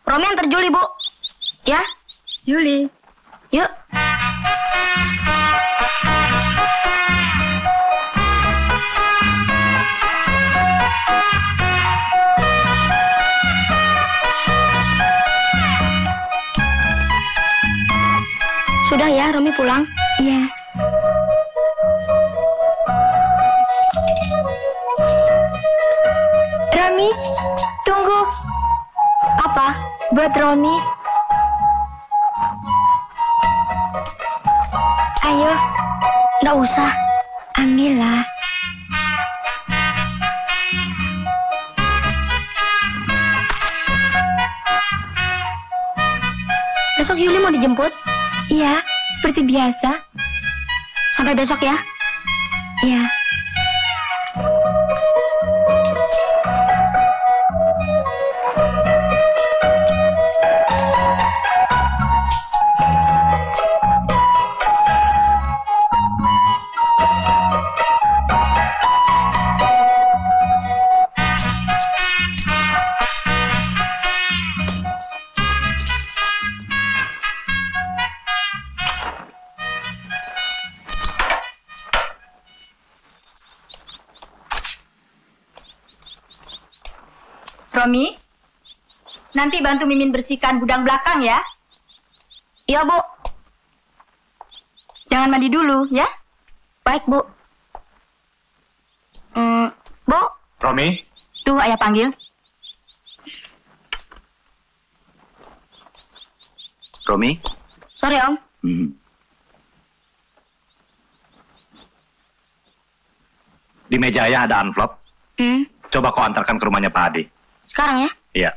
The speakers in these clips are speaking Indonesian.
Romi antar Juli, Bu. Ya? Juli. Yuk. Sudah ya, Romi pulang? Iya. Romi, tunggu. Apa? Buat Romi. Ayo. Nggak usah. Ambillah. Besok Yuli mau dijemput? Iya, seperti biasa. Sampai besok ya? Iya. Romi, nanti bantu Mimin bersihkan gudang belakang ya. Iya, Bu. Jangan mandi dulu ya. Baik, Bu. Bu. Romi. Tuh ayah panggil. Romi. Sorry, Om. Di meja ayah ada amplop. Coba kau antarkan ke rumahnya Pak Adi. Sekarang ya? Iya.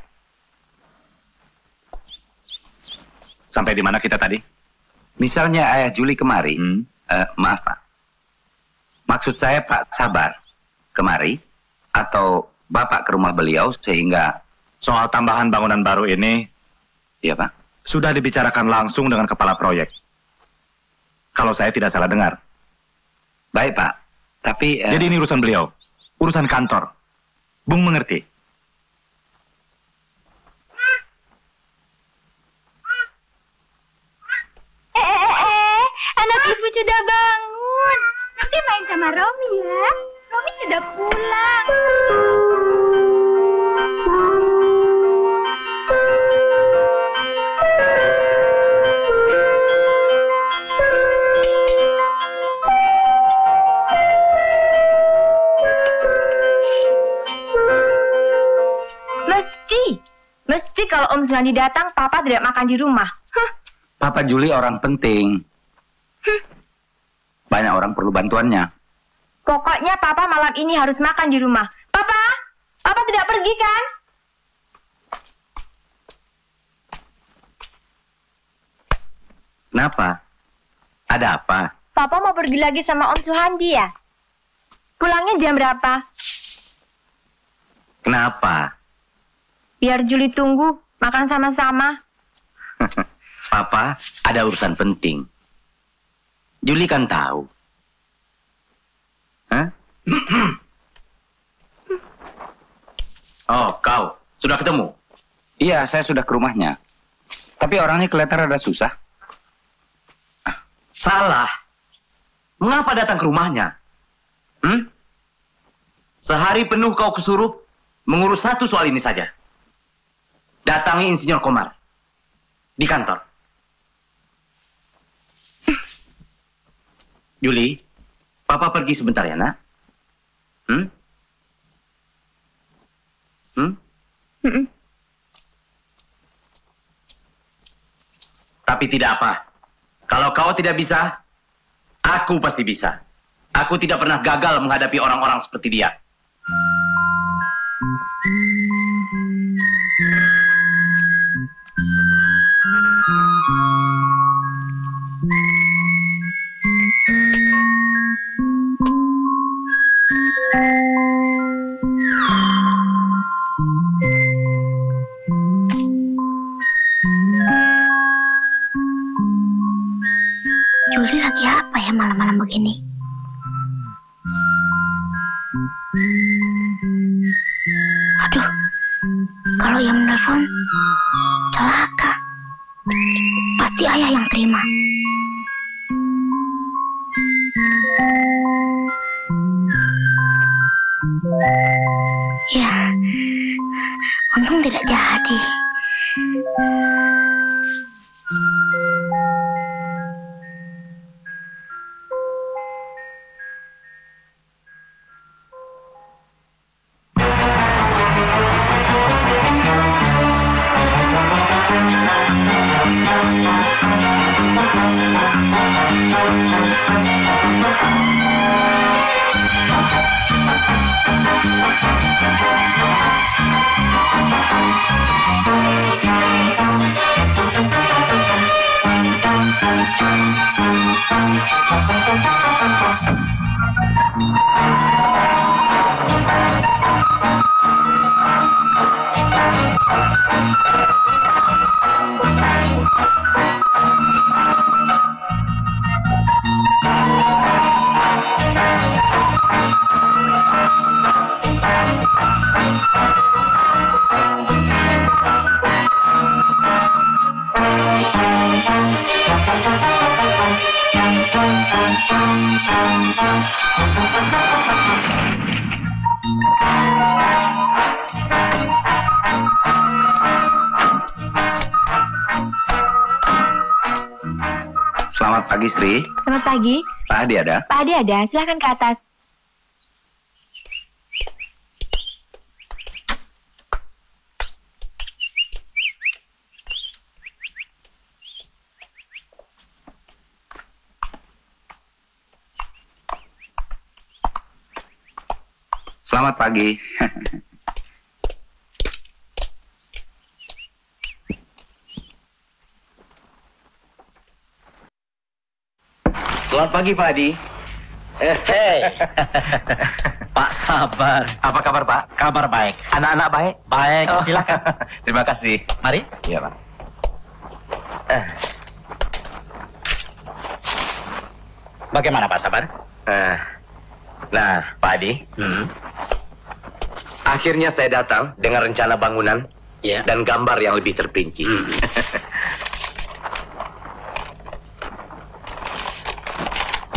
Sampai di mana kita tadi? Misalnya ayah Juli kemari, maaf Pak. Maksud saya Pak Sabar kemari, atau Bapak ke rumah beliau sehingga... Soal tambahan bangunan baru ini, Iya Pak. sudah dibicarakan langsung dengan kepala proyek. Kalau saya tidak salah dengar. Baik Pak, tapi... Jadi ini urusan beliau, urusan kantor. Bung mengerti? Anak ibu sudah bangun. Nanti main sama Romi ya. Romi sudah pulang. Mesti kalau Om Zulandi datang, Papa tidak makan di rumah. Papa Juli orang penting. Banyak orang perlu bantuannya. Pokoknya Papa malam ini harus makan di rumah. Papa tidak pergi kan? Kenapa? Ada apa? Papa mau pergi lagi sama Om Suhandi ya? Pulangnya jam berapa? Kenapa? Biar Juli tunggu, makan sama-sama. Papa, ada urusan penting. Juli kan tahu. Hah? Oh, kau. Sudah ketemu? Iya, saya sudah ke rumahnya. Tapi orangnya kelihatan rada susah. Salah. Mengapa datang ke rumahnya? Sehari penuh kau kesuruh mengurus satu soal ini saja. Datangi Insinyur Komar di kantor. Juli, Papa pergi sebentar ya, nak. Tapi tidak apa. Kalau kau tidak bisa, aku pasti bisa. Aku tidak pernah gagal menghadapi orang-orang seperti dia. Juli lagi apa ya malam-malam begini? Aduh, kalau yang menelpon, celaka. Pasti ayah yang terima. Ya, untung tidak jadi. Selamat pagi, Sri. Selamat pagi. Pak Adi ada? Pak Adi ada, silahkan ke atas. Selamat pagi. Selamat pagi, Pak Adi. Hei, Pak Sabar. Apa kabar, Pak? Kabar baik. Anak-anak baik? Baik, silakan. Terima kasih. Mari. Iya, Pak. Bagaimana Pak Sabar? Nah, Pak Adi, akhirnya saya datang dengan rencana bangunan Ya. dan gambar yang lebih terperinci.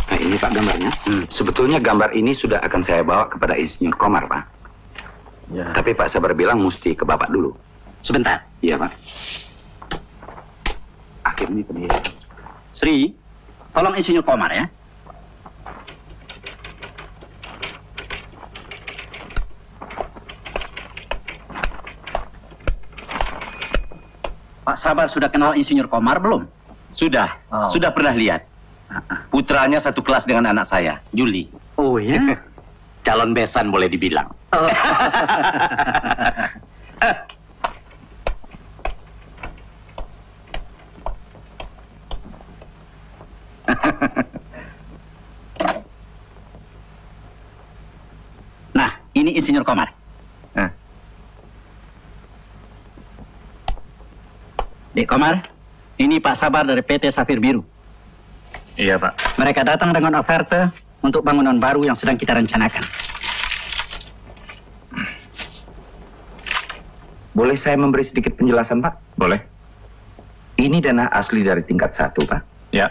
Nah, ini Pak gambarnya. Sebetulnya gambar ini sudah akan saya bawa kepada Insinyur Komar, Pak. Ya. Tapi Pak Sabar bilang mesti ke Bapak dulu. Sebentar. Iya, Pak. Akhirnya ke dia. Sri, tolong Insinyur Komar ya. Pak Sabar sudah kenal Insinyur Komar belum? Sudah, Oh. sudah pernah lihat. Putranya satu kelas dengan anak saya, Juli. Oh ya? Calon besan boleh dibilang. Oh. Nah, ini Insinyur Komar. Dek Komar, ini Pak Sabar dari PT Safir Biru. Iya, Pak. Mereka datang dengan oferte untuk bangunan baru yang sedang kita rencanakan. Boleh saya memberi sedikit penjelasan, Pak? Boleh. Ini dana asli dari tingkat 1, Pak. Ya.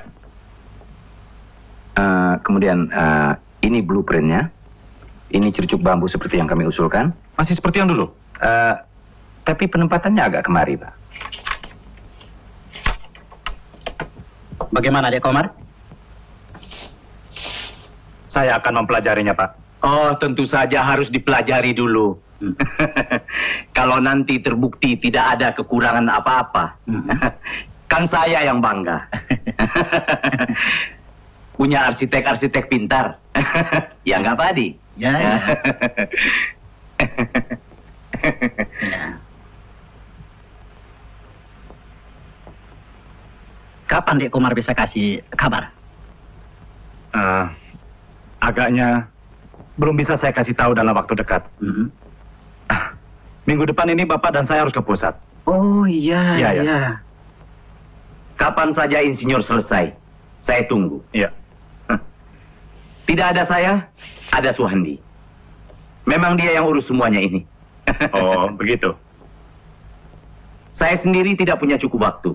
Kemudian ini blueprintnya. Ini cerucuk bambu seperti yang kami usulkan. Masih seperti yang dulu? Tapi penempatannya agak kemari, Pak. Bagaimana, Dek Komar? Saya akan mempelajarinya, Pak. Oh, tentu saja harus dipelajari dulu. Kalau nanti terbukti tidak ada kekurangan apa-apa, kan saya yang bangga. Punya arsitek-arsitek pintar. Ya nggak, Pak Adi? Ya. Kapan Dek Komar bisa kasih kabar? Agaknya belum bisa saya kasih tahu dalam waktu dekat. Minggu depan ini Bapak dan saya harus ke pusat. Oh iya, Iya, iya. Kapan saja insinyur selesai, saya tunggu. Iya. Tidak ada saya, ada Suhandi. Memang dia yang urus semuanya ini. Oh, begitu. Saya sendiri tidak punya cukup waktu.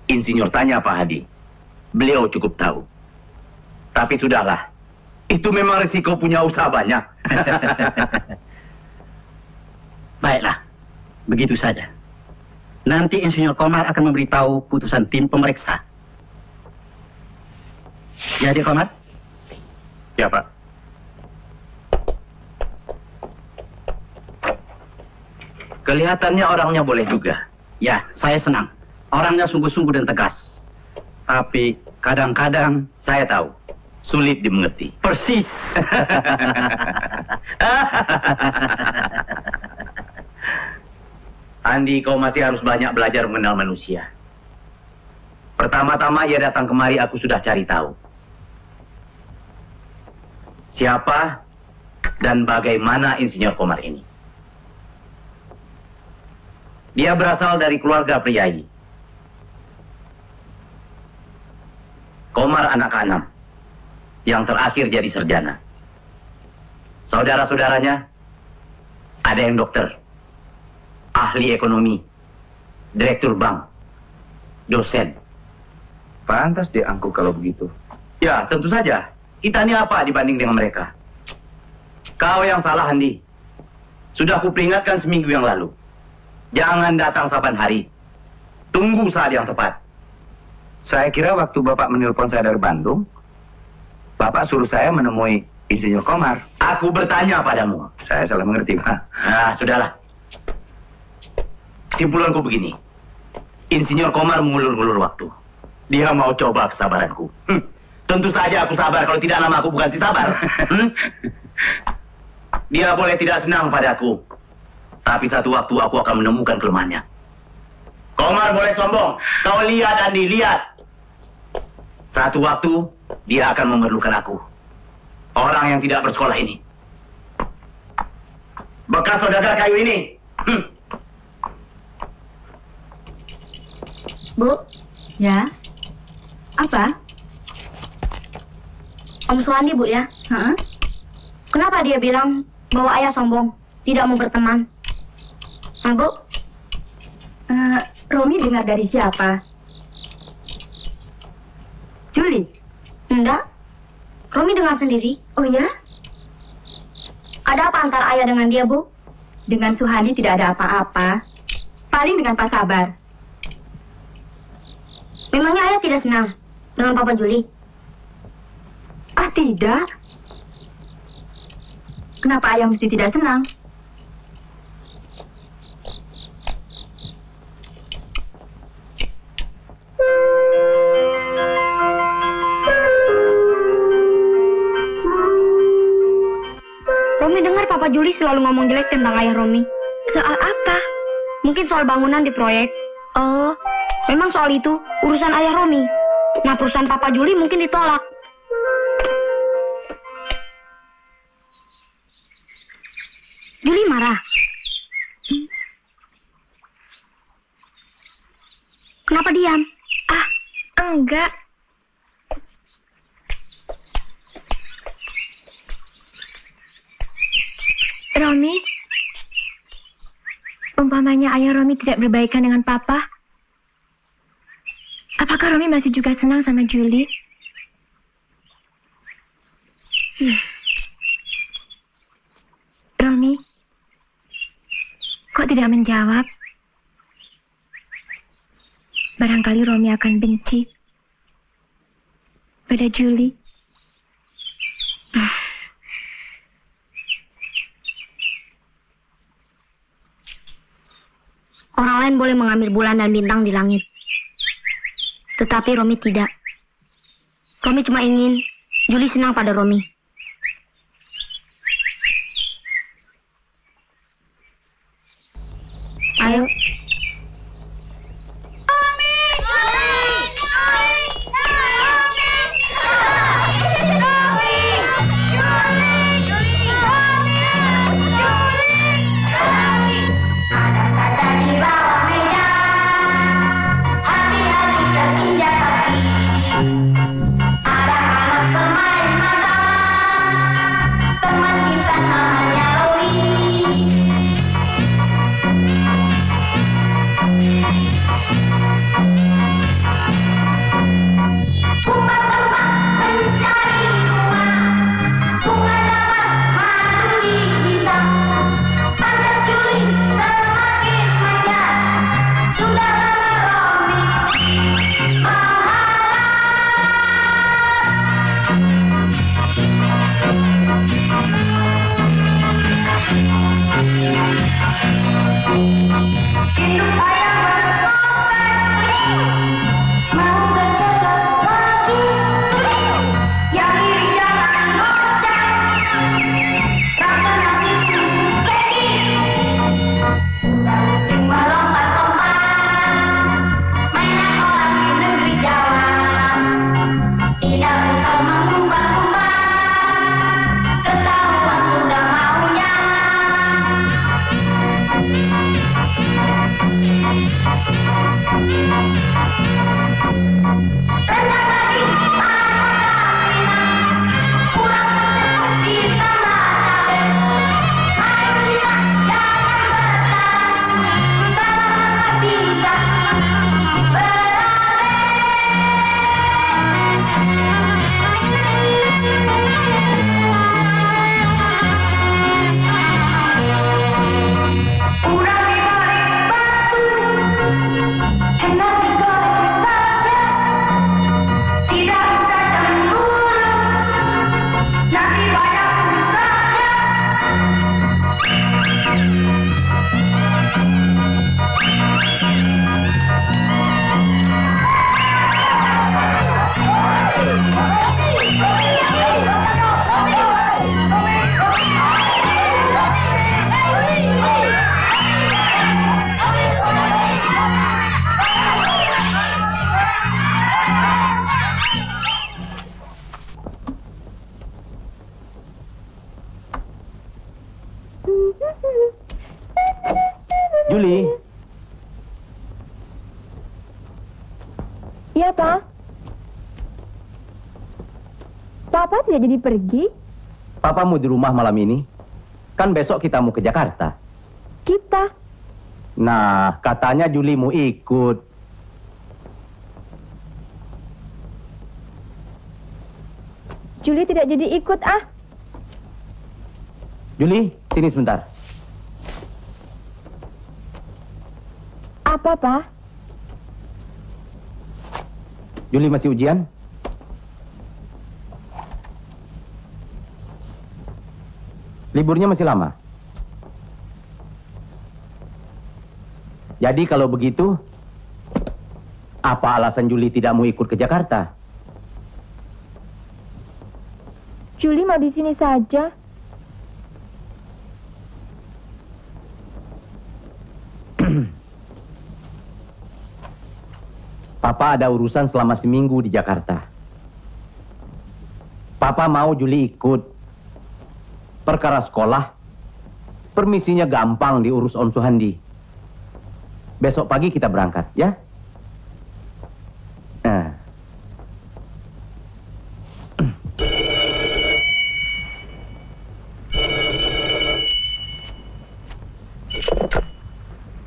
Insinyur tanya Pak Hadi. Beliau cukup tahu. Tapi sudahlah. Itu memang risiko punya usaha banyak. Baiklah, begitu saja. Nanti Insinyur Komar akan memberitahu putusan tim pemeriksa. Ya, Dek Komar? Ya, Pak. Kelihatannya orangnya boleh juga. Ya, saya senang. Orangnya sungguh-sungguh dan tegas. Tapi kadang-kadang Saya tahu. Sulit dimengerti. persis. Andi, kau masih harus banyak belajar mengenal manusia. Pertama-tama ia datang kemari, aku sudah cari tahu. Siapa dan bagaimana Insinyur Komar ini? Dia berasal dari keluarga priayi. Komar anak ke-6, yang terakhir jadi sarjana. Saudara-saudaranya, ada yang dokter, ahli ekonomi, direktur bank, dosen. Pantas diangkut kalau begitu. Ya, tentu saja. Kita ini apa dibanding dengan mereka? Kau yang salah, Andi. Sudah kuperingatkan seminggu yang lalu. Jangan datang saban hari. Tunggu saat yang tepat. Saya kira waktu Bapak menelpon saya dari Bandung, Bapak suruh saya menemui Insinyur Komar. Aku bertanya padamu. Saya salah mengerti, Pak. Nah, sudahlah. Kesimpulanku begini. Insinyur Komar mengulur-ngulur waktu. Dia mau coba kesabaranku. Tentu saja aku sabar, kalau tidak nama aku bukan si sabar. Dia boleh tidak senang padaku, tapi satu waktu aku akan menemukan kelemahannya. Komar boleh sombong. Kau lihat, Andi, lihat. Satu waktu, dia akan memerlukan aku. Orang yang tidak bersekolah ini. Bekas saudagar kayu ini. Bu, Ya? Apa? Om Suhandi, Bu ya. Hah? Kenapa dia bilang bahwa ayah sombong, tidak mau berteman? Nah, Bu, Romi dengar dari siapa? Juli? enggak. Romi dengar sendiri. Oh ya? Ada apa antara ayah dengan dia, Bu? Dengan Suhandi tidak ada apa-apa. Paling dengan Pak Sabar. Memangnya ayah tidak senang dengan Papa Juli? Ah, tidak. Kenapa ayah mesti tidak senang? Romi dengar Papa Juli selalu ngomong jelek tentang ayah Romi. Soal apa? Mungkin soal bangunan di proyek. Oh, Memang soal itu urusan ayah Romi. Nah, perusahaan Papa Juli mungkin ditolak. Juli marah. Kenapa diam? enggak. Romi, umpamanya ayah Romi tidak berbaikan dengan papa, apakah Romi masih juga senang sama Julie? Romi, kok tidak menjawab? Barangkali Romi akan benci pada Julie. Orang lain boleh mengambil bulan dan bintang di langit. Tetapi Romi tidak. Romi cuma ingin Julie senang pada Romi. Ayo. Papa tidak jadi pergi? Papa mau di rumah malam ini. Kan besok kita mau ke Jakarta. Kita? Nah, katanya Juli mau ikut. Juli tidak jadi ikut, ah. Juli, sini sebentar. Apa, Pak? Juli masih ujian? Liburnya masih lama? Jadi kalau begitu, apa alasan Juli tidak mau ikut ke Jakarta? Juli mau di sini saja. Papa ada urusan selama seminggu di Jakarta. Papa mau Juli ikut. Perkara sekolah, permisinya gampang diurus Om Suhandi. Besok pagi kita berangkat, ya? Nah.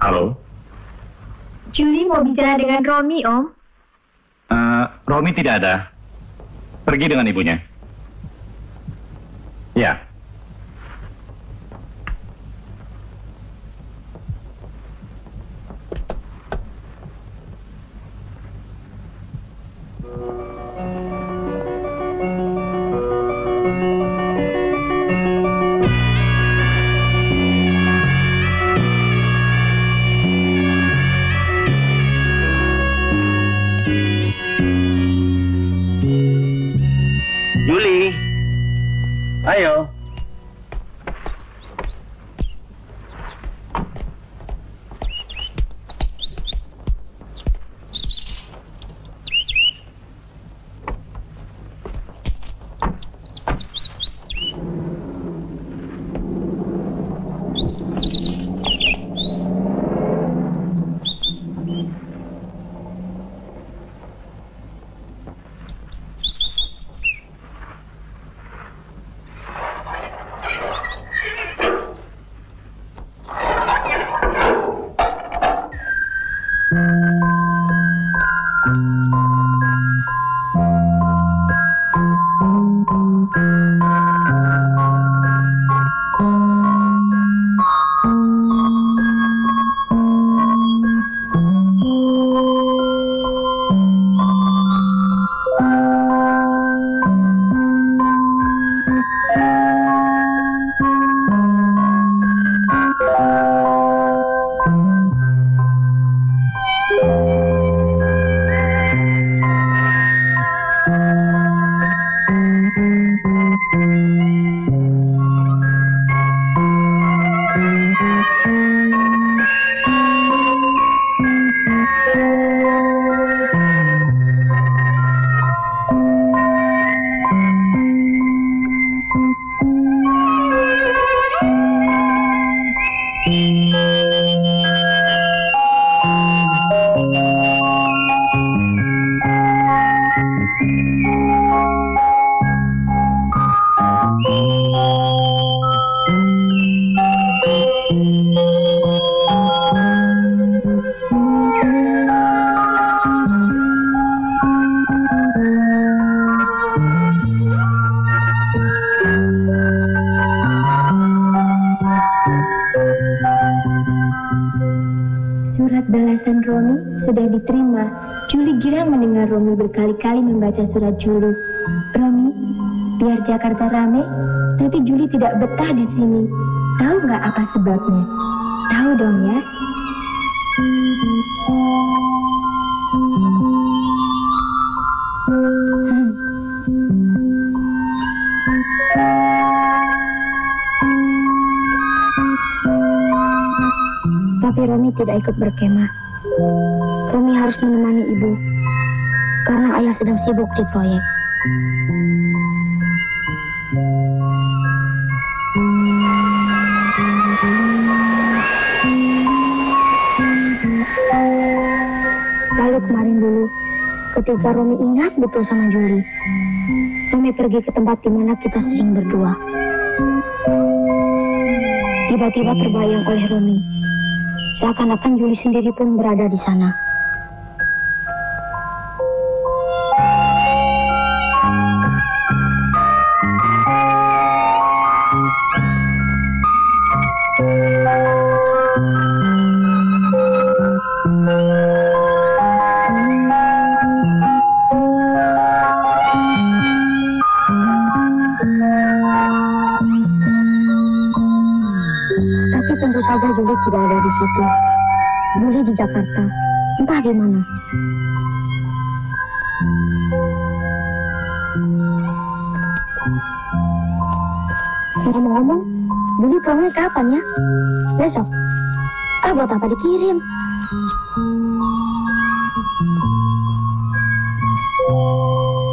Halo? Juli mau bicara dengan Romi, Om. Romi tidak ada. Pergi dengan ibunya. Ya. Juli, ayo. Surat balasan Romi sudah diterima. Juli girang mendengar Romi berkali-kali membaca surat Juli. Romi, biar Jakarta rame, tapi Juli tidak betah di sini. Tahu nggak apa sebabnya? Tahu dong ya. Tapi Romi tidak ikut berkemah. Romi harus menemani ibu karena ayah sedang sibuk di proyek. Lalu kemarin dulu, ketika Romi ingat betul sama Julie. Romi pergi ke tempat di mana kita sering berdua. Tiba-tiba terbayang oleh Romi, seakan-akan Julie sendiri pun berada di sana. Tentu saja Julie tidak ada di situ. Julie di Jakarta, entah di mana. Ngomong-ngomong, Julie pulangnya kapan ya? Besok? Buat apa dikirim?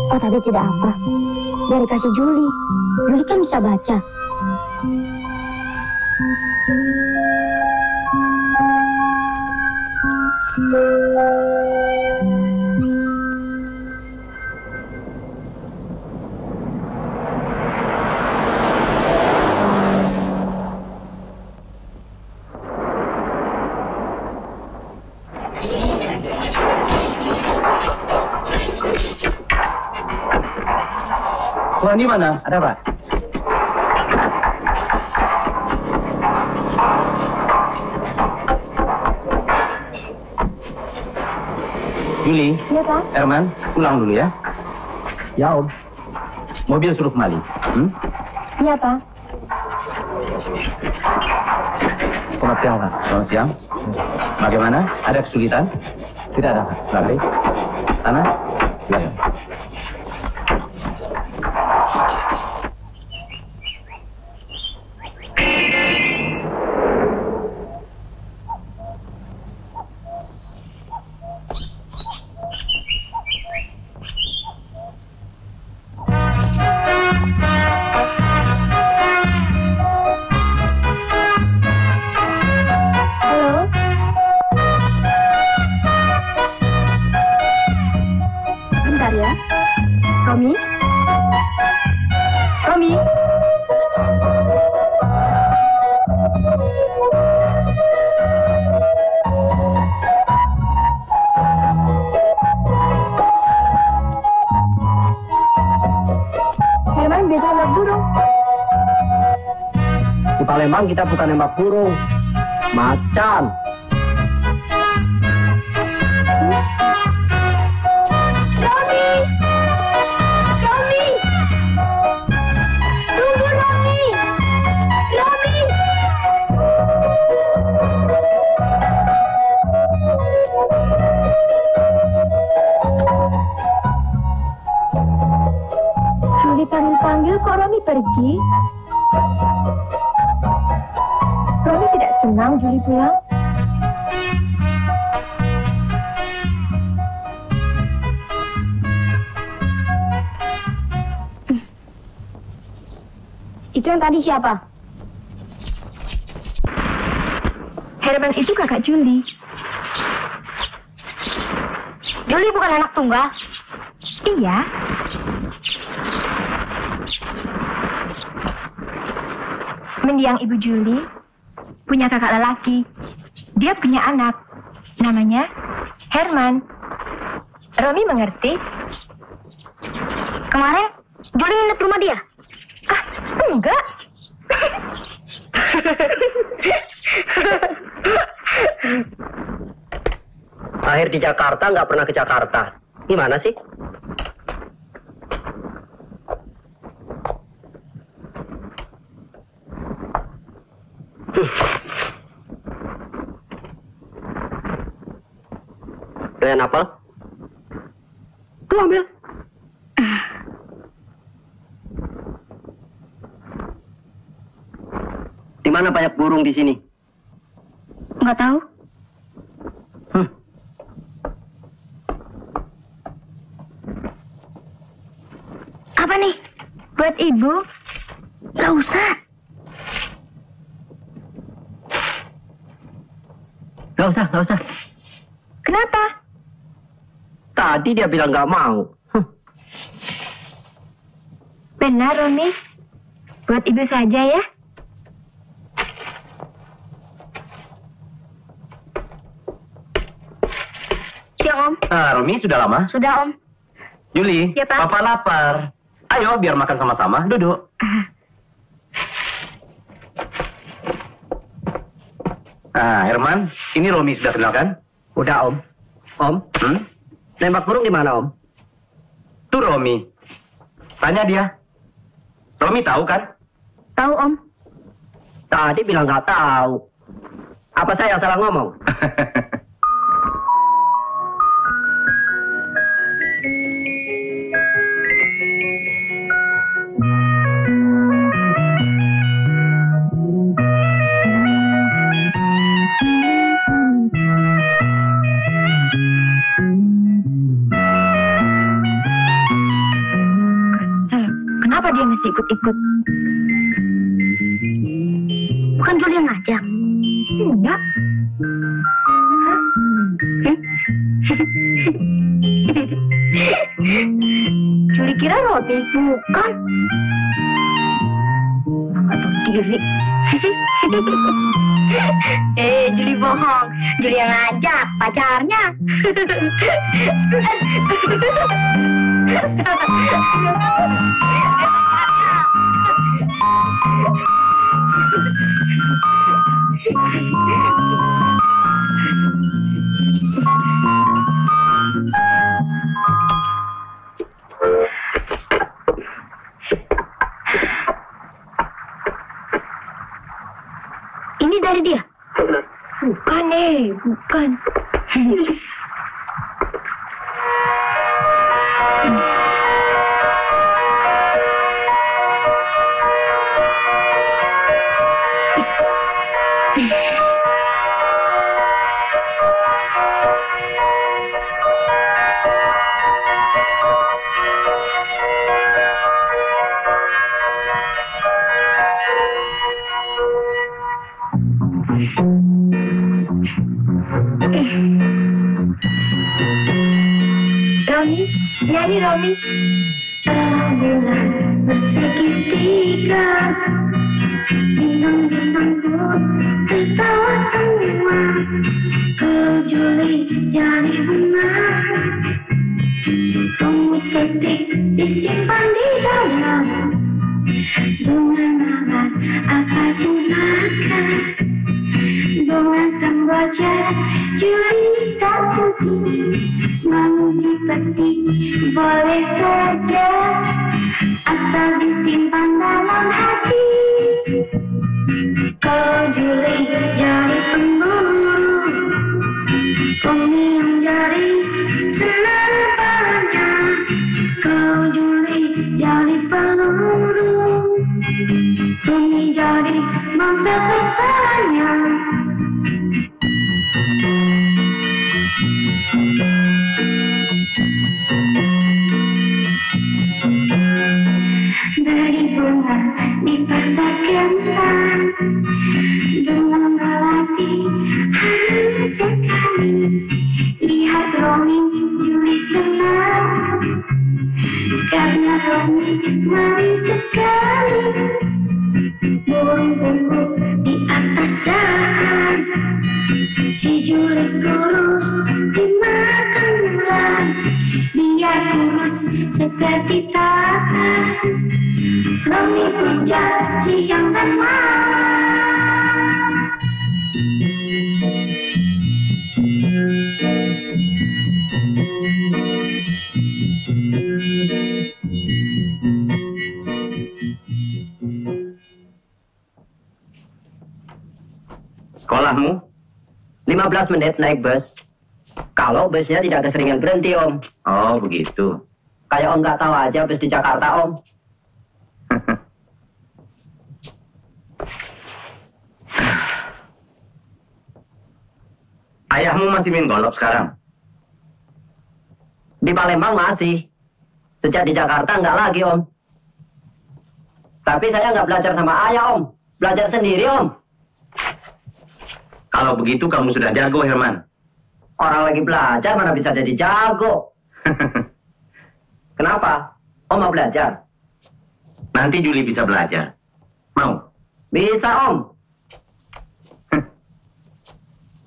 Tapi tidak apa. Biar dikasih Julie. Julie kan bisa baca. Tuhan di mana? Ada apa? Julie. Iya, Pak. Herman, pulang dulu ya. Ya, Om. Mobil suruh kembali. Iya, Pak. Selamat siang, Pak. Selamat siang. Bagaimana? Ada kesulitan? Tidak ada, Pak. Bagus. Sana? Ya. Palembang kita bukan nembak burung, macan. Romi! Romi! Tunggu, Romi! Romi! Julie panggil-panggil kok Romi pergi? Romi tidak senang Julie pulang. Itu yang tadi siapa? Herman itu kakak Julie. Julie bukan anak tunggal? Iya. Mendiang ibu Julie punya kakak lelaki. Dia punya anak. Namanya Herman. Romi mengerti? Kemarin Julie nginep rumah dia? Enggak. Akhir di Jakarta nggak pernah ke Jakarta. Gimana sih? Doyan apel? Tuh ambil. Di mana banyak burung di sini? Nggak tahu. Apa nih? Buat ibu? Nggak usah. Nggak usah. Kenapa? Tadi dia bilang nggak mau. Benar, Romi. Buat ibu saja ya. Siang, Om. Romi, sudah lama? Sudah, Om. Juli, Ya, Pak. Papa lapar. Ayo, biar makan sama-sama. Duduk. Herman, ini Romi sudah kenal kan? Udah, Om. Om, nembak burung di mana, Om? Tuh Romi. Tanya dia. Romi tahu kan? Tahu, Om. Tadi bilang nggak tahu. Apa saya yang salah ngomong? Kesel. Kenapa dia mesti ikut-ikut? Bukan Juli yang ngajak. Enggak. Juli kira Romi. Bukan. Nggak tahu diri. Juli bohong. Juli yang ngajak pacarnya. Ini dari dia? Bukan, bukan. Romi, nyanyi Romi. Bulan bersegitiga, bintang-bintang pun tertawa semua. Ke Juli jadi bunga, kamu ketik disimpan di dalam. Bunga malam apa cintakan, bunga Kamboja Juli tak suci. Mau dipetik boleh saja, asal disimpan dalam hati. Kau Juli jadi pemburu, Romi yang jadi senapannya. Kau Juli jadi peluru, Romi jadi mangsa sasarannya. Beri bunga di pasar kentang, bunga melati halus sekali. Lihat Romi Juli senang, karena Romi manis sekali. Burung-burung di atas dahan, si Juli kurus dimakan ular. Dia kurus seperti tahan, Romi puja siang dan malam. Sekolahmu? 15 menit naik bus. Kalau busnya tidak keseringan berhenti, Om. Oh, begitu. Kayak Om nggak tahu aja bus di Jakarta, Om. Ayahmu masih main golf sekarang? Di Palembang masih. Sejak di Jakarta nggak lagi, Om. Tapi saya nggak belajar sama ayah, Om. Belajar sendiri, Om. Kalau begitu kamu sudah jago, Herman. Orang lagi belajar mana bisa jadi jago. Kenapa? Om mau belajar? Nanti Juli bisa belajar. Mau? Bisa, Om.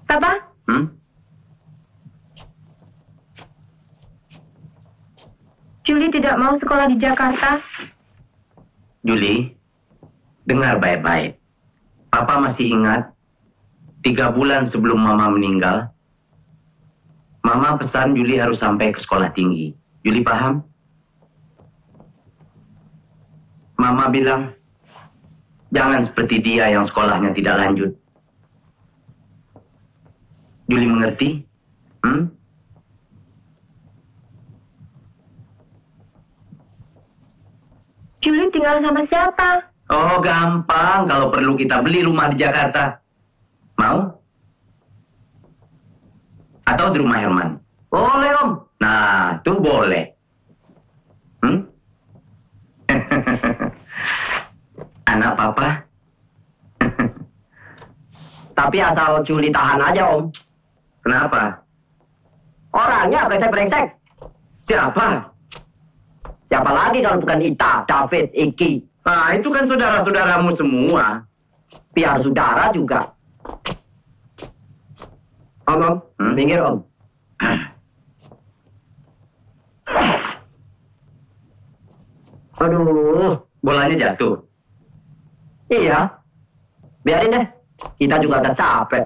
Papa, Juli tidak mau sekolah di Jakarta. Juli, dengar baik-baik. Papa masih ingat 3 bulan sebelum Mama meninggal, Mama pesan Juli harus sampai ke sekolah tinggi. Juli paham? Mama bilang, jangan seperti dia yang sekolahnya tidak lanjut. Juli mengerti? Juli tinggal sama siapa? Oh, gampang. Kalau perlu kita beli rumah di Jakarta. Mau? Atau di rumah Herman? Boleh, Om. Nah, tuh boleh. Anak Papa? Tapi asal Juli tahan aja, Om. Kenapa? Orangnya brengsek-brengsek. Siapa? Siapa lagi kalau bukan Ita, David, Iki? Nah, itu kan saudara-saudaramu semua. Biar saudara juga. Om, minggir, Om. Aduh, Bolanya jatuh. iya. Biarin deh. Kita juga udah capek.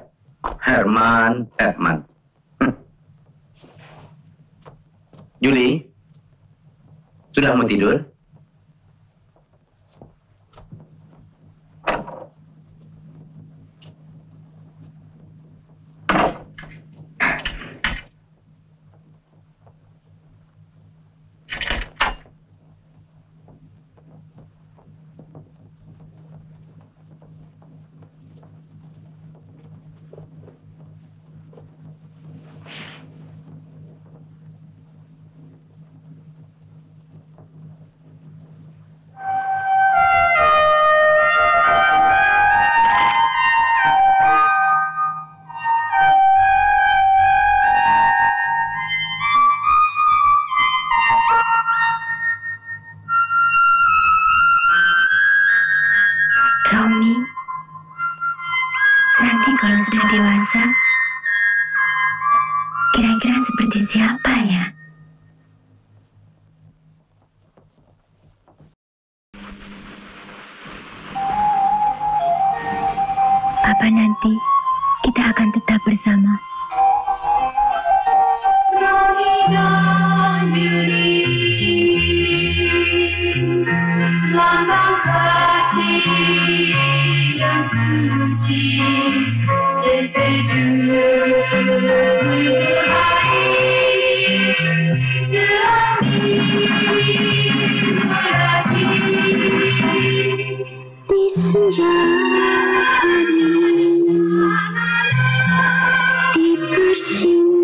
Herman. Juli, sudah mau tidur? Romi, nanti kalau sudah dewasa, kira-kira seperti siapa ya? Apa nanti kita akan tetap bersama? Lambang kasih yang suci, seseduh hari, seangin merati. Di senja hari, di persimpangan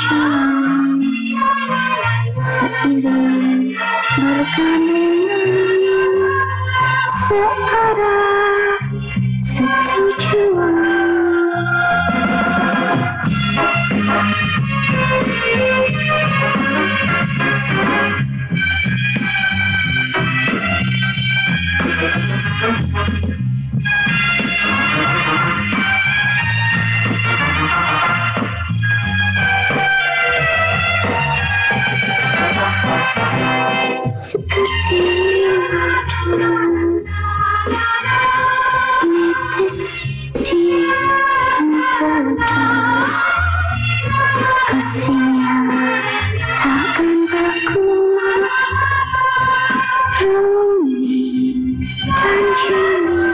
jalan, seiring bergandengan, searah setujuan. Seperti netes di empedu, kasihnya takkan baku. Romi dan Juli.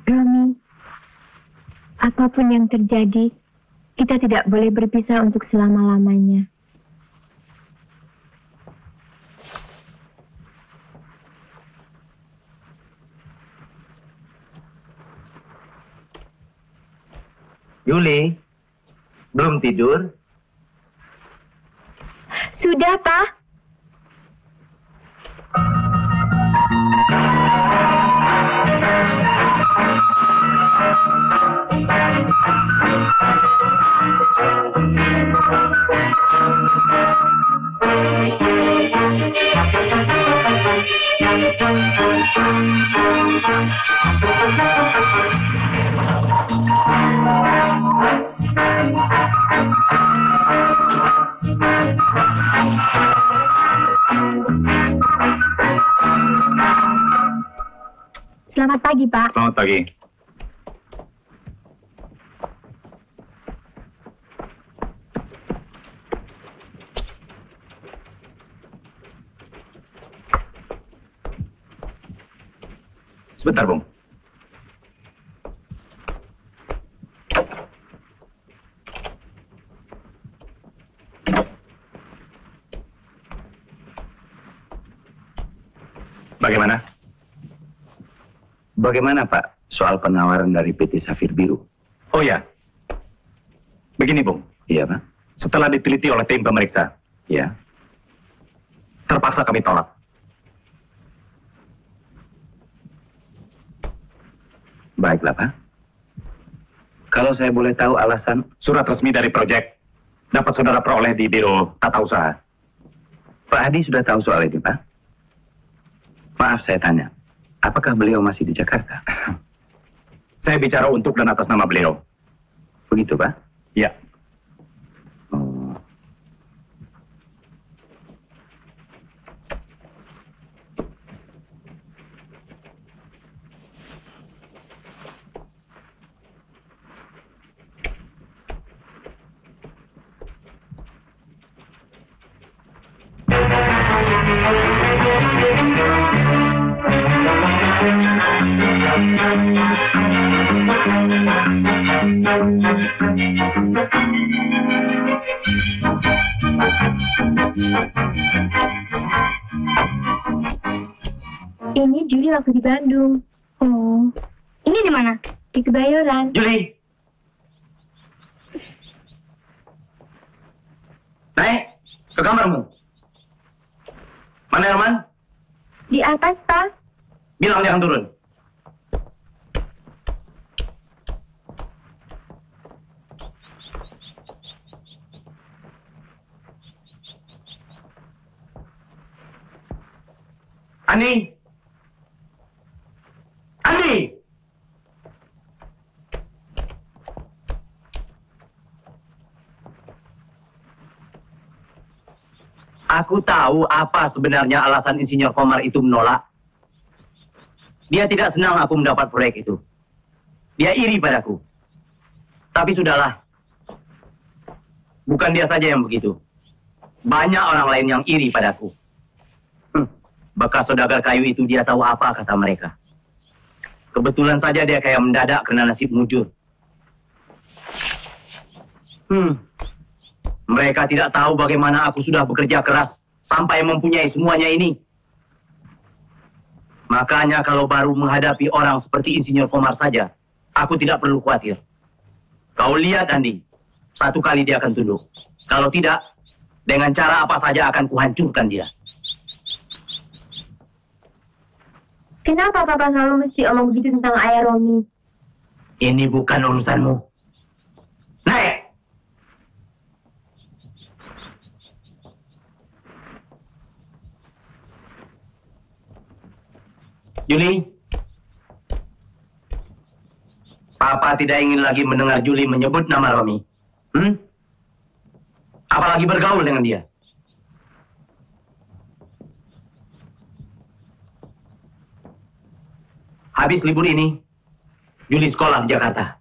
Romi, apapun yang terjadi, kita tidak boleh berpisah untuk selama-lamanya. Juli, belum tidur? Sudah, Pak. Selamat pagi, Pak. Selamat pagi. Sebentar, Bung. Bagaimana? Bagaimana Pak soal penawaran dari PT Safir Biru? Oh ya, begini Bung. Iya Pak? Setelah diteliti oleh tim pemeriksa, Ya. terpaksa kami tolak. Baiklah Pak. Kalau saya boleh tahu alasan... Surat resmi dari proyek dapat saudara peroleh di Biro Tata Usaha. Pak Hadi sudah tahu soal ini Pak? Maaf saya tanya, apakah beliau masih di Jakarta? Saya bicara untuk dan atas nama beliau. Begitu Pak? Ya. Oh. Ini Juli waktu di Bandung. Oh, ini di mana? Di Kebayoran. Juli. Naik ke kamarmu. Mana Herman? Di atas, Pak. Bilang jangan turun. Ani. Ani. Aku tahu apa sebenarnya alasan Insinyur Komar itu menolak. Dia tidak senang aku mendapat proyek itu. Dia iri padaku. Tapi sudahlah. Bukan dia saja yang begitu. Banyak orang lain yang iri padaku. Bekas saudagar kayu itu dia tahu apa kata mereka. Kebetulan saja dia kayak mendadak kena nasib mujur. Mereka tidak tahu bagaimana aku sudah bekerja keras sampai mempunyai semuanya ini. Makanya kalau baru menghadapi orang seperti Insinyur Komar saja, aku tidak perlu khawatir. Kau lihat Andi, satu kali dia akan tunduk. Kalau tidak, dengan cara apa saja akan kuhancurkan dia. Kenapa Papa selalu mesti omong begitu tentang ayah Romi? Ini bukan urusanmu. Naik! Juli, Papa tidak ingin lagi mendengar Juli menyebut nama Romi. Apalagi bergaul dengan dia. Habis libur ini, Juli sekolah di Jakarta.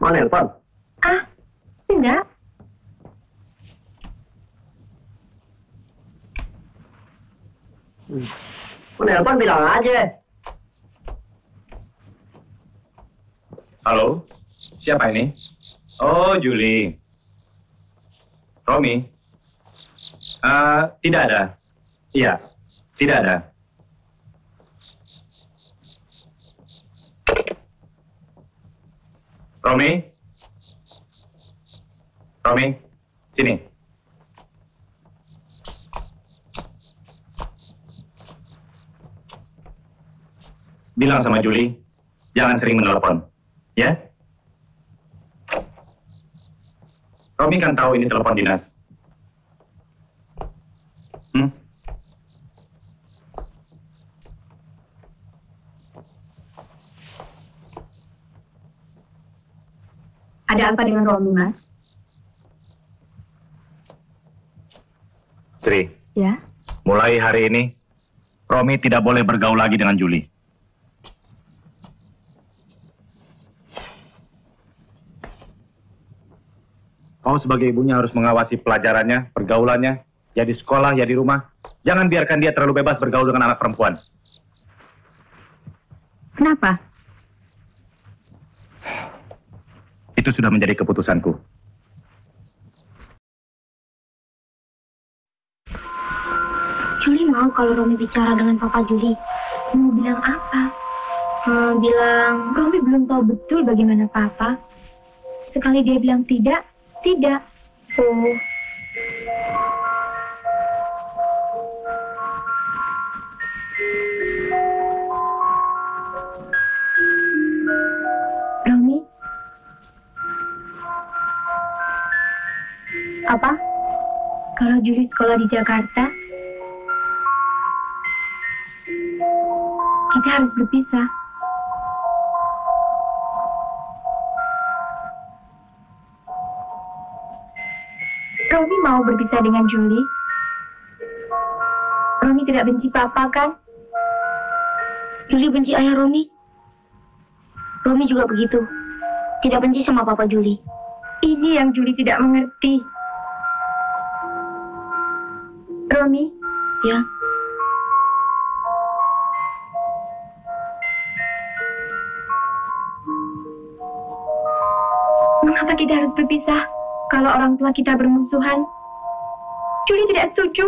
Mau nelpon? Ah, enggak. Mau nelpon bilang aja. Halo, siapa ini? Oh, Julie. Romi? Tidak ada. Iya, tidak ada. Romi? Romi, sini. Bilang sama Julie, jangan sering menelepon. Ya? Romi kan tahu ini telepon dinas. Ada apa dengan Romi, Mas? Sri, Ya? mulai hari ini, Romi tidak boleh bergaul lagi dengan Julie. Kau sebagai ibunya harus mengawasi pelajarannya, pergaulannya, ya di sekolah, ya di rumah. Jangan biarkan dia terlalu bebas bergaul dengan anak perempuan. Kenapa? Itu sudah menjadi keputusanku. Julie mau kalau Romi bicara dengan Papa Julie. Mau bilang apa? Bilang, Romi belum tahu betul bagaimana Papa. Sekali dia bilang tidak, tidak. oh, Romi, apa? kalau Julie sekolah di Jakarta, kita harus berpisah. Romi mau berpisah dengan Julie. Romi tidak benci Papa, kan? Julie benci ayah Romi. Romi juga begitu. Tidak benci sama Papa Julie. Ini yang Julie tidak mengerti. Romi, Ya, mengapa kita harus berpisah kalau orang tua kita bermusuhan? Julie tidak setuju.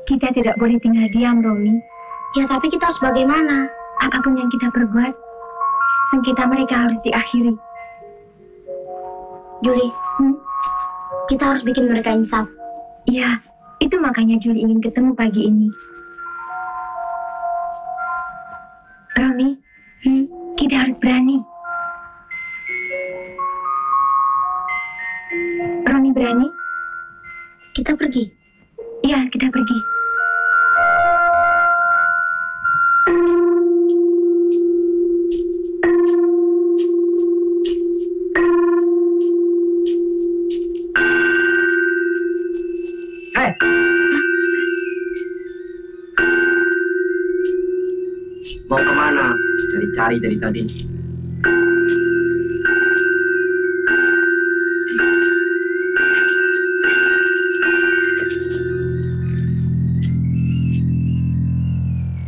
Kita tidak boleh tinggal diam, Romi. ya tapi kita harus bagaimana? Apapun yang kita perbuat, sengketa mereka harus diakhiri. Julie, kita harus bikin mereka insaf. Ya, itu makanya Julie ingin ketemu pagi ini. Romi, kita harus berani. Romi berani? Kita pergi. Ya, kita pergi. Hei! Mau kemana? Cari-cari dari tadi.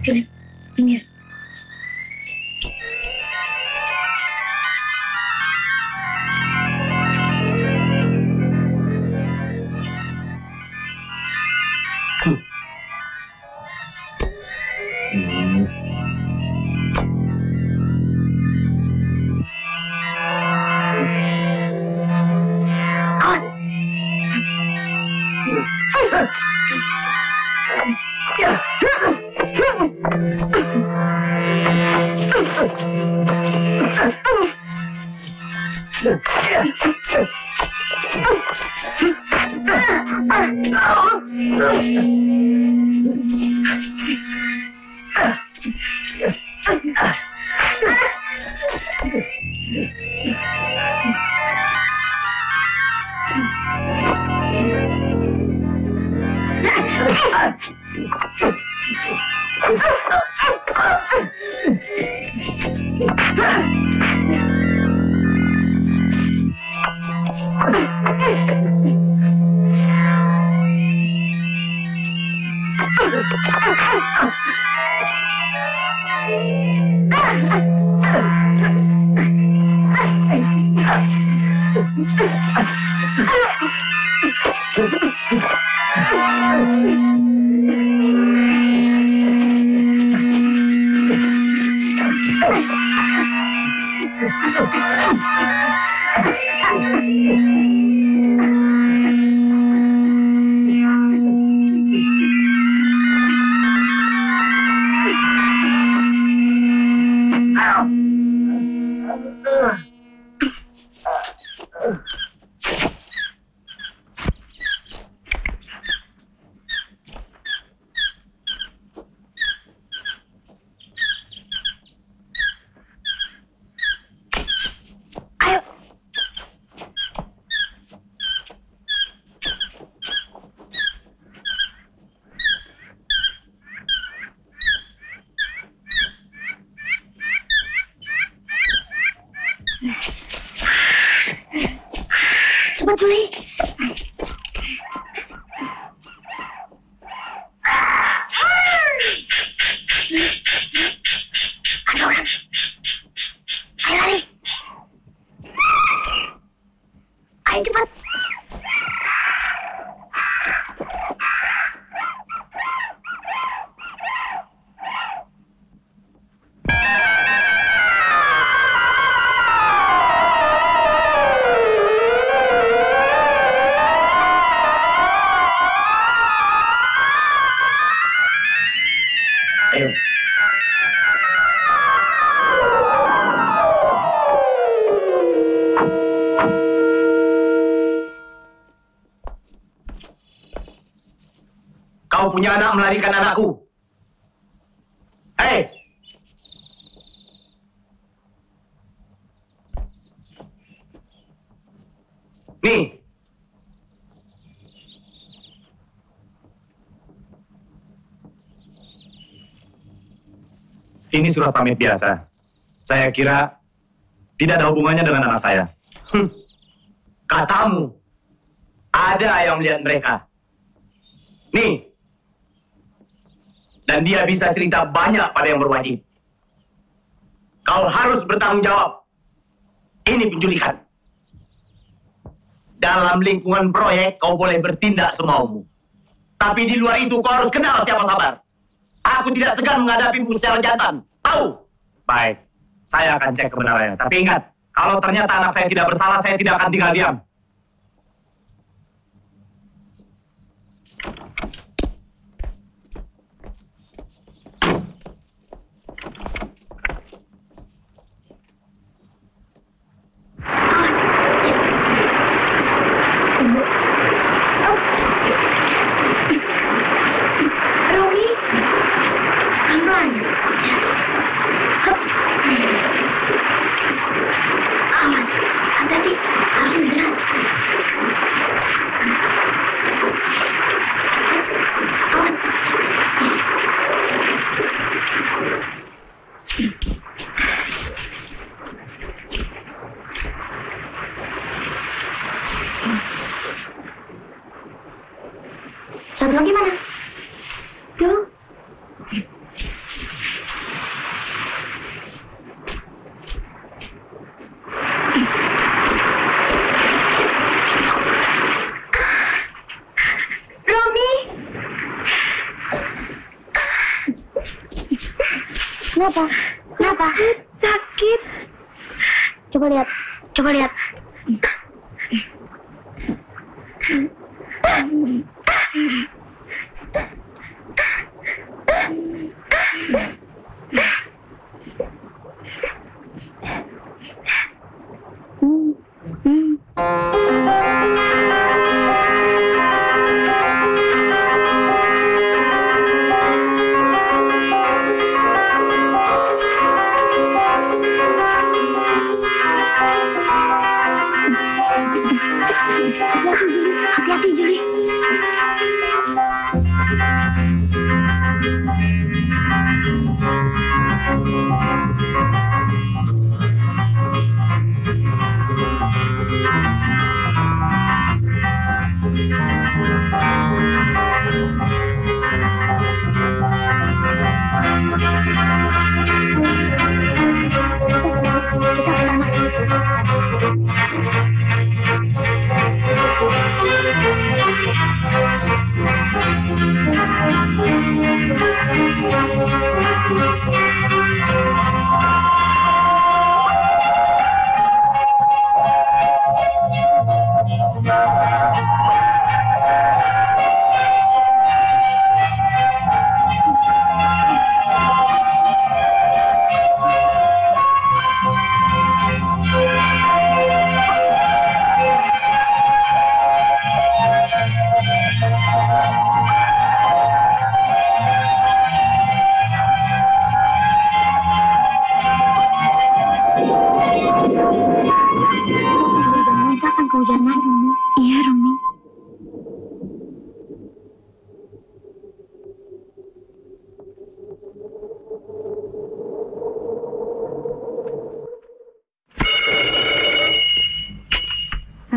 Julie, minggir. Awas. Cepat, Juli. Ada orang. Ayo lari. Ayo cepat. Kau punya anak melarikan anakku. Hei! Nih. Ini surat pamit biasa. Saya kira tidak ada hubungannya dengan anak saya. Katamu, ada yang melihat mereka. Nih. Dan dia bisa cerita banyak pada yang berwajib. Kau harus bertanggung jawab. Ini penculikan. Dalam lingkungan proyek, kau boleh bertindak semaumu. Tapi di luar itu, kau harus kenal siapa Sabar. Aku tidak segan menghadapimu secara jantan. Tahu? Baik, saya akan cek kebenarannya. Tapi ingat, kalau ternyata anak saya tidak bersalah, saya tidak akan tinggal diam. Romi, pelan-pelan. Awas, hati-hati, harus deras. Awas. Satu lagi mana? Tuh. Romi. Kenapa? Kenapa? Sakit. Coba lihat. Coba lihat. Hati-hati, Juli. Hati-hati, Juli.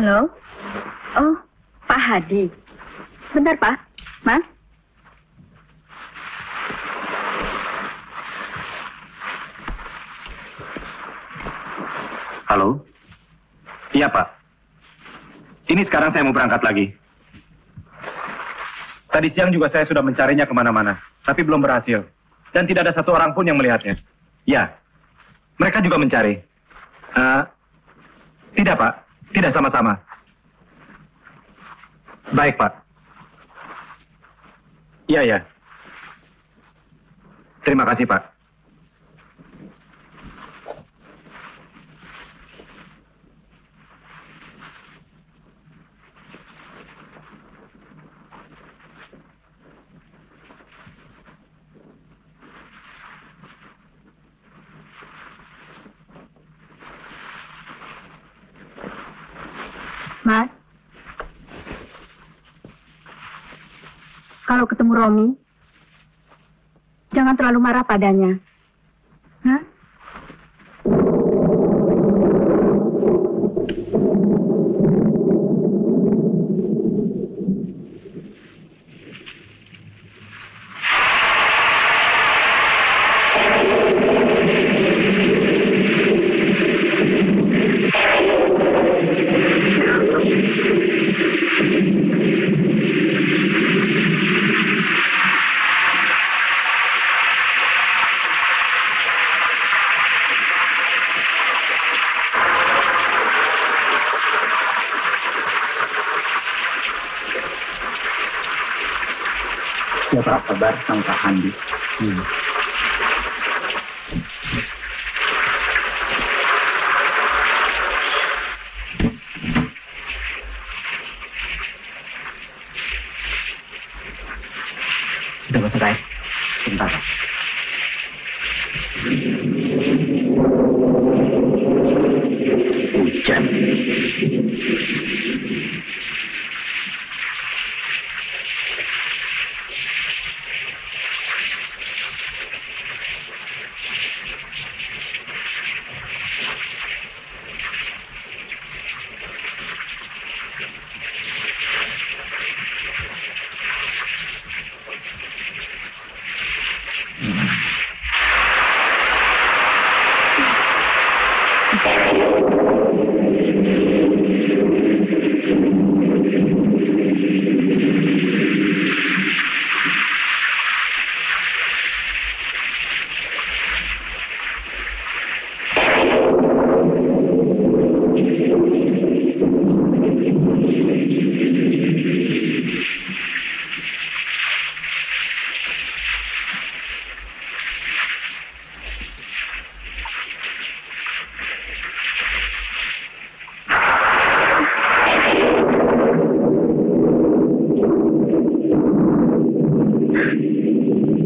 Halo? Oh, Pak Hadi. Bentar, Pak. Mas? Halo? Iya, Pak. Ini sekarang saya mau berangkat lagi. Tadi siang juga saya sudah mencarinya kemana-mana, tapi belum berhasil. Dan tidak ada satu orang pun yang melihatnya. Ya, mereka juga mencari. Tidak, Pak. Tidak sama-sama. Baik, Pak. Iya, ya. Terima kasih, Pak. Mas, kalau ketemu Romi, jangan terlalu marah padanya. Hah? Pak Sabar sang Pak Handi. Udah selesai. Sebentar, Pak. Hujan.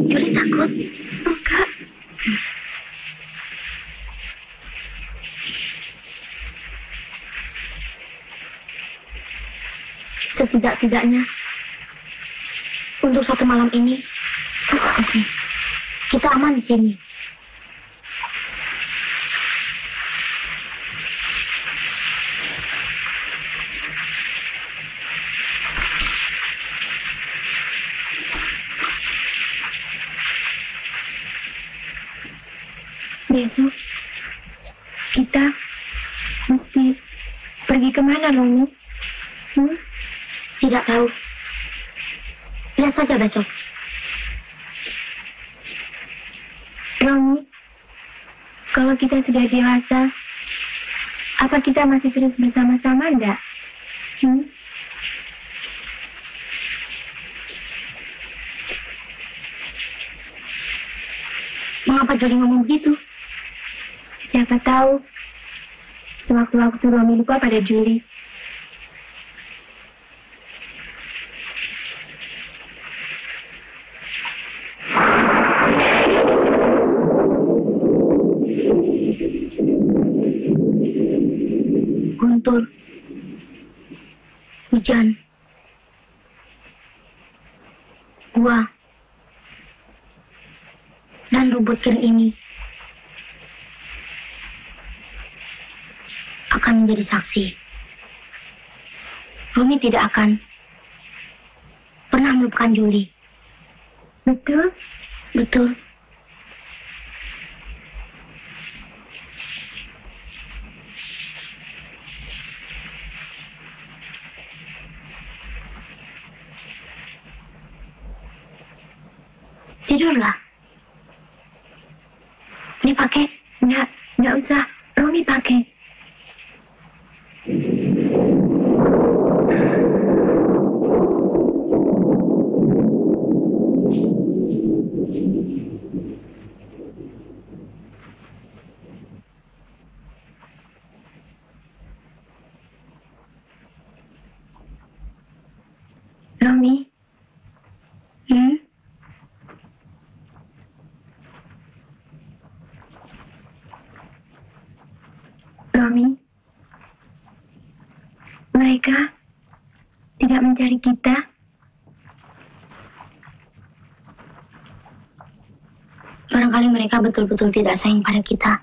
Juli takut? Enggak. Setidak-tidaknya untuk satu malam ini kita aman di sini. Besok kita mesti pergi kemana, Romi? Tidak tahu. Lihat saja besok. Romi, kalau kita sudah dewasa, apa kita masih terus bersama-sama enggak? Mengapa Juli ngomong begitu? Siapa tahu sewaktu-waktu Romi lupa pada Juli. Guntur, hujan, gua, dan rumput kering ini akan menjadi saksi Romi tidak akan pernah melupakan Julie. Betul? Betul. Tidurlah. Ini pakai. Nggak usah. Romi pakai. Romi. Romi, mereka tidak mencari kita. Barangkali mereka betul-betul tidak sayang pada kita.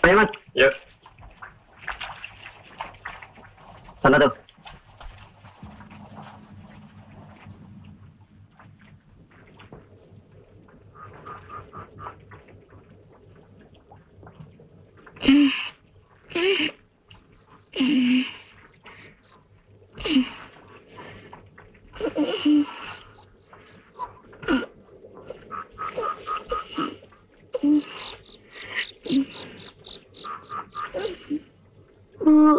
Ayo, Mat. Ya. Sana tuh. Bu.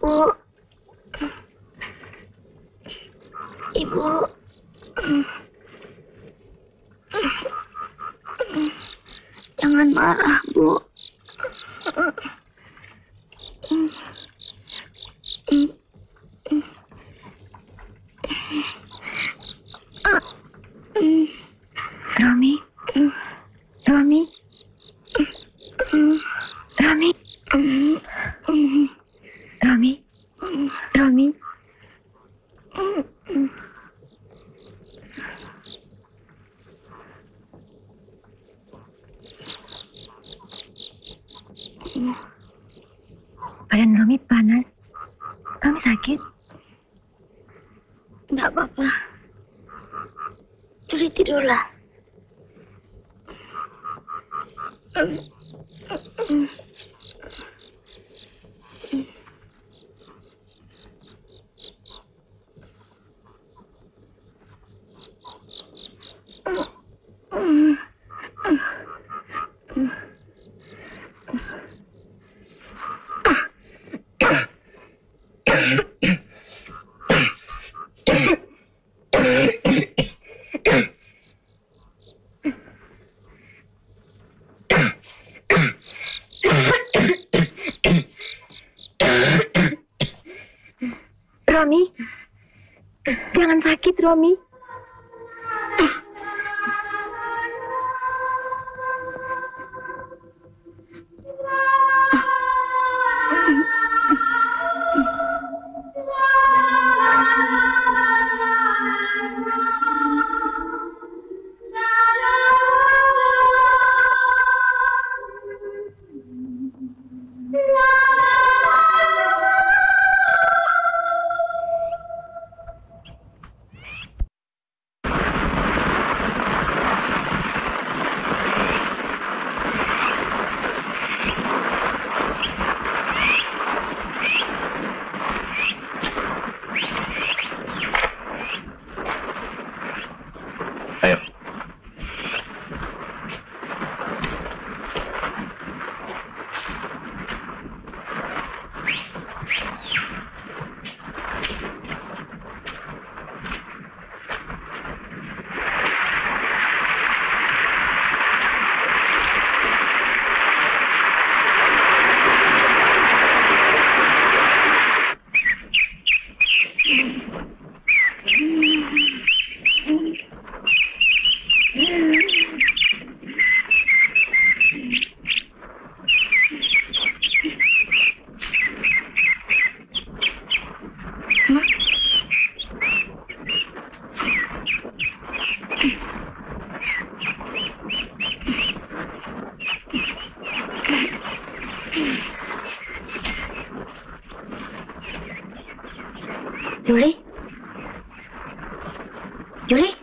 Bu. Ibu. Jangan marah, Bu. Romi. Romi. Romi. Romi. Romi. Badan Romi panas. Romi sakit? Enggak apa-apa. Julie tidurlah. Romi, jangan sakit, Romi. Julie? Julie?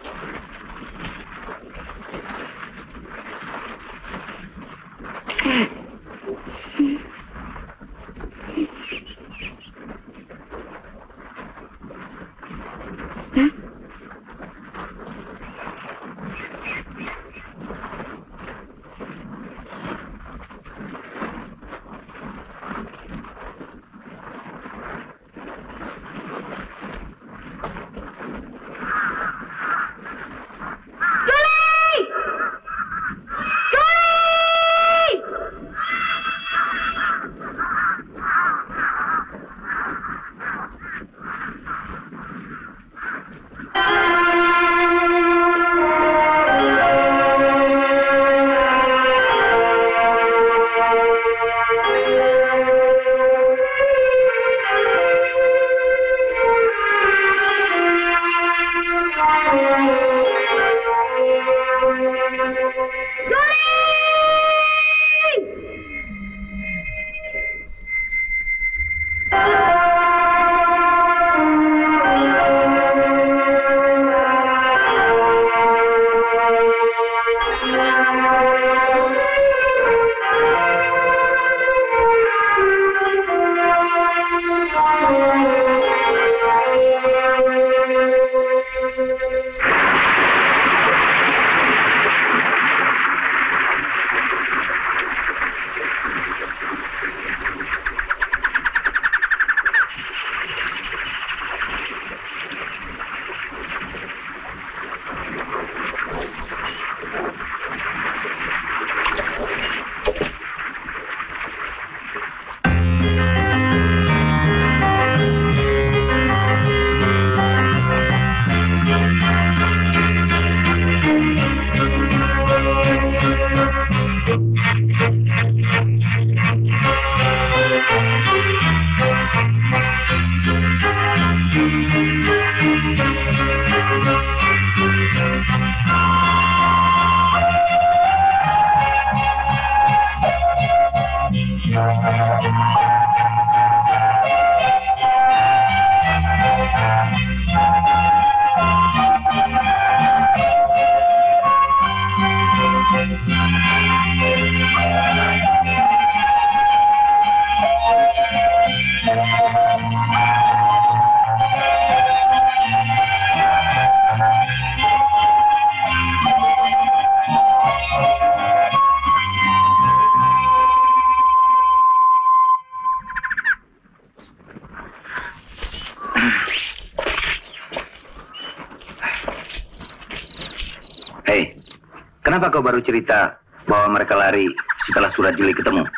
Kenapa kau baru cerita bahwa mereka lari setelah surat Julie ketemu?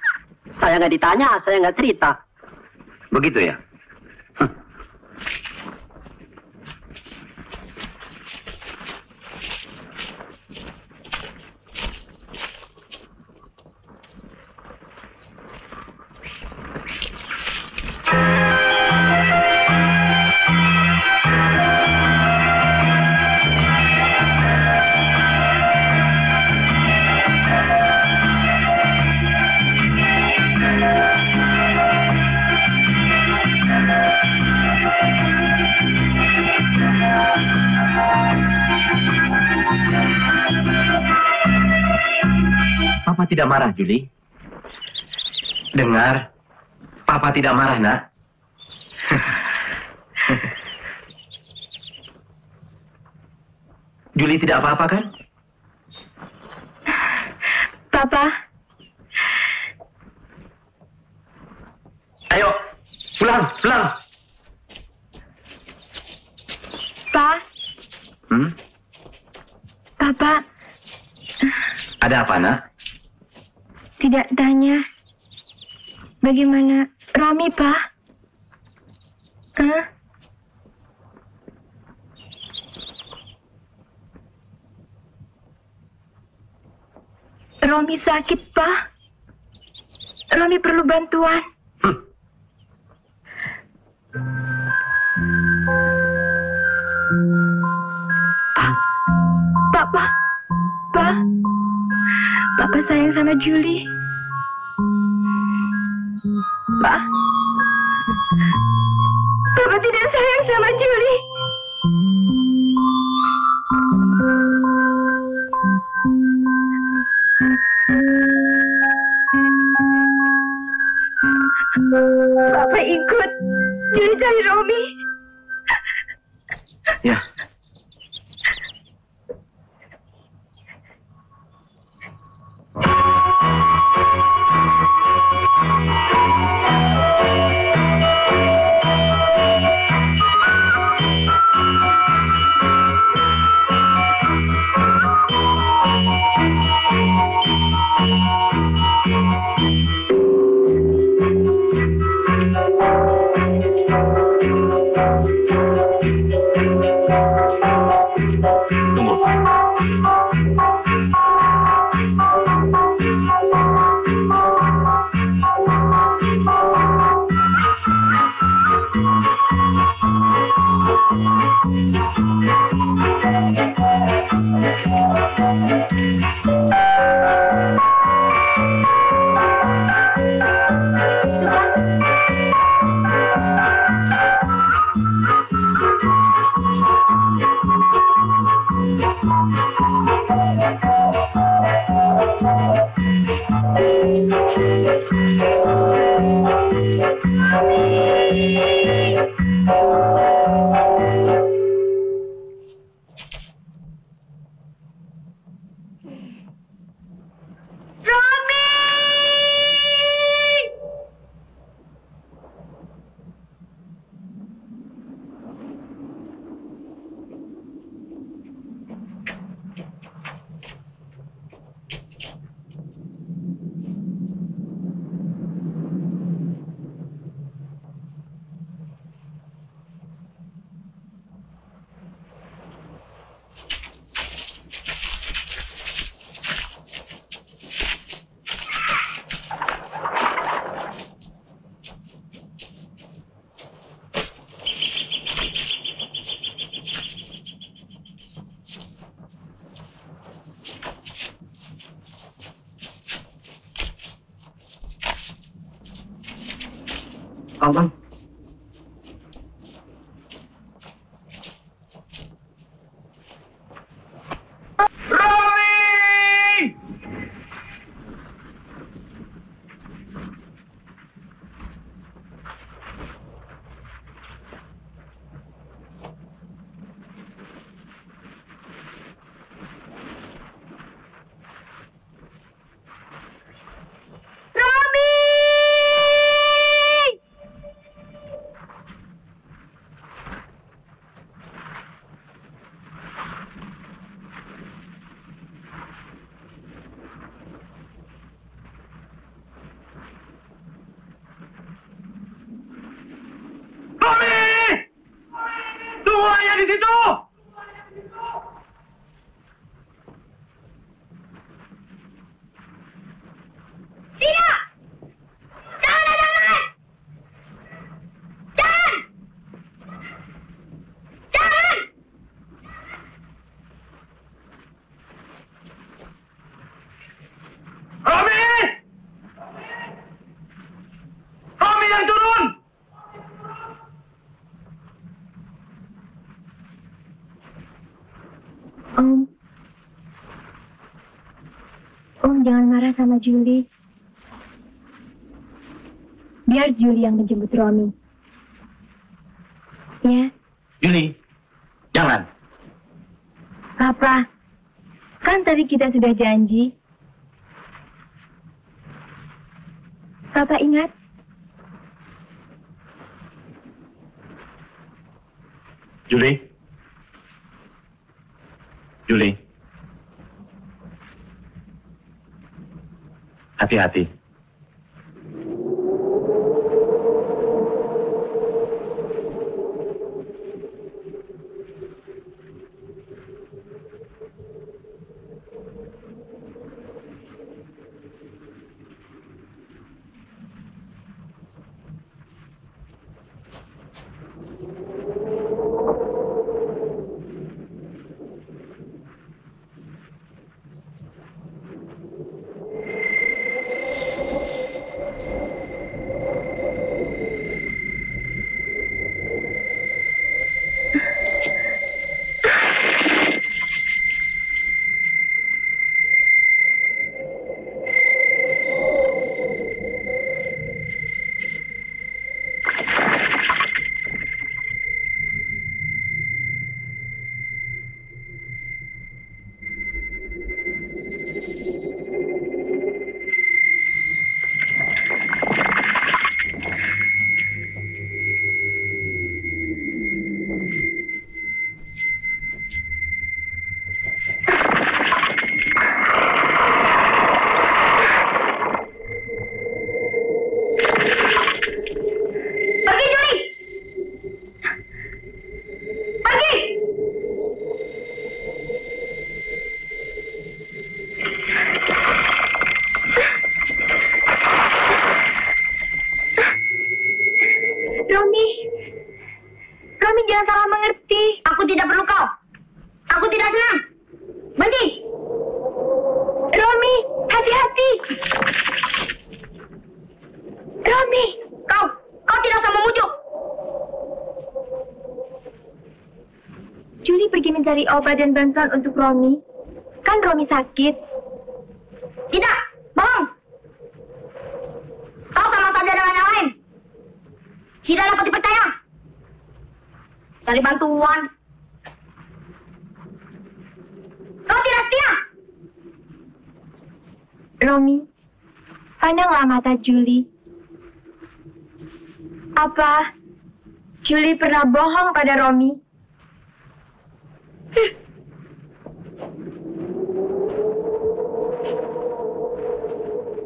Saya nggak ditanya, saya nggak cerita. Begitu ya? Papa tidak marah, Julie. Dengar, Papa tidak marah, nak. Julie tidak apa-apa, kan? Papa. Ayo, pulang, pulang. Pa. Papa. Ada apa, nak? Tidak tanya. Bagaimana Romi, Pak? Hah? Romi sakit, Pak. Romi perlu bantuan. Papa. Papa sayang sama Julie. Pak. Papa tidak sayang sama sama Julie. Papa ikut Julie cari Romi. Ya. Abang. Om jangan marah sama Julie. Biar Julie yang menjemput Romi. Ya, Julie, jangan. Papa. Kan tadi kita sudah janji. Papa ingat? Julie. Julie. Hati-hati. salah mengerti. Aku tidak perlu kau. Aku tidak senang. Benci. Romi, hati-hati. Romi, Kau tidak usah memujuk. Julie pergi mencari obat dan bantuan untuk Romi. Kan Romi sakit. Tidak, bohong. Kau sama saja dengan yang lain. Tidak dapat dipercaya. Cari bantuan. Kau tidak setia. Romi, pandanglah mata Julie. Apa Julie pernah bohong pada Romi?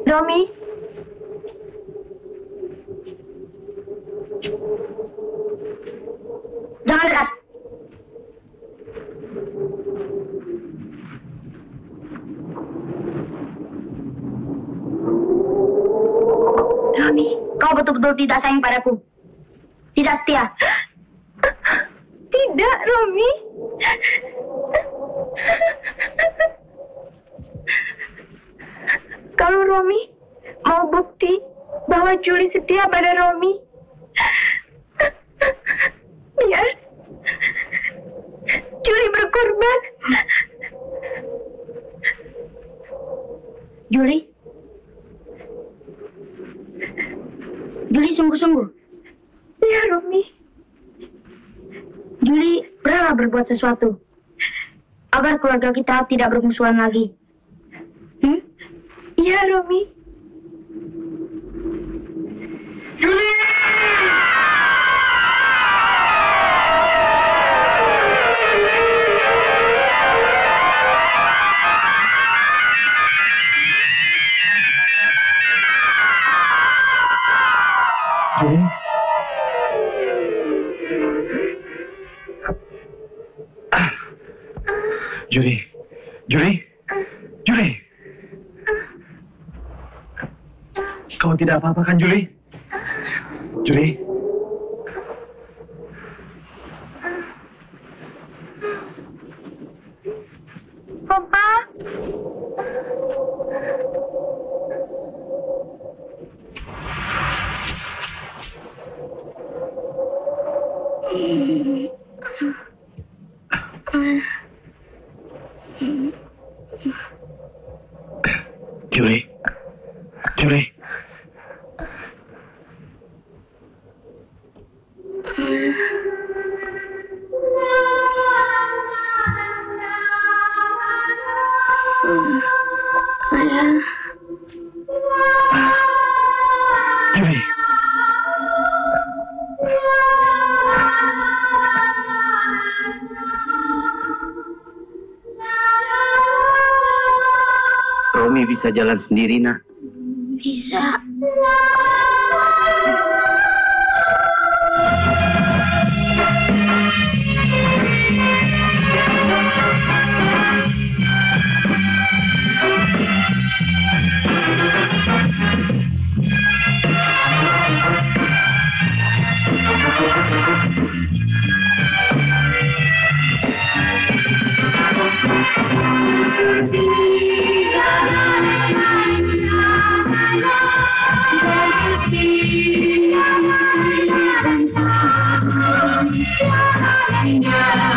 Romi? Jangan dekat. Romi, Kau betul-betul tidak sayang padaku. Tidak setia. tidak, Romi. Kalau Romi mau bukti bahwa Julie setia pada Romi, biar Julie berkorban. Julie sungguh-sungguh. Ya, Romi. Julie rela berbuat sesuatu agar keluarga kita tidak bermusuhan lagi. Ya, Romi. Julie! Julie. Kau tidak apa-apa kan, Julie? Julie? Papa? Julie. Julie. Romi bisa jalan sendiri, nak. Bisa. Yeah.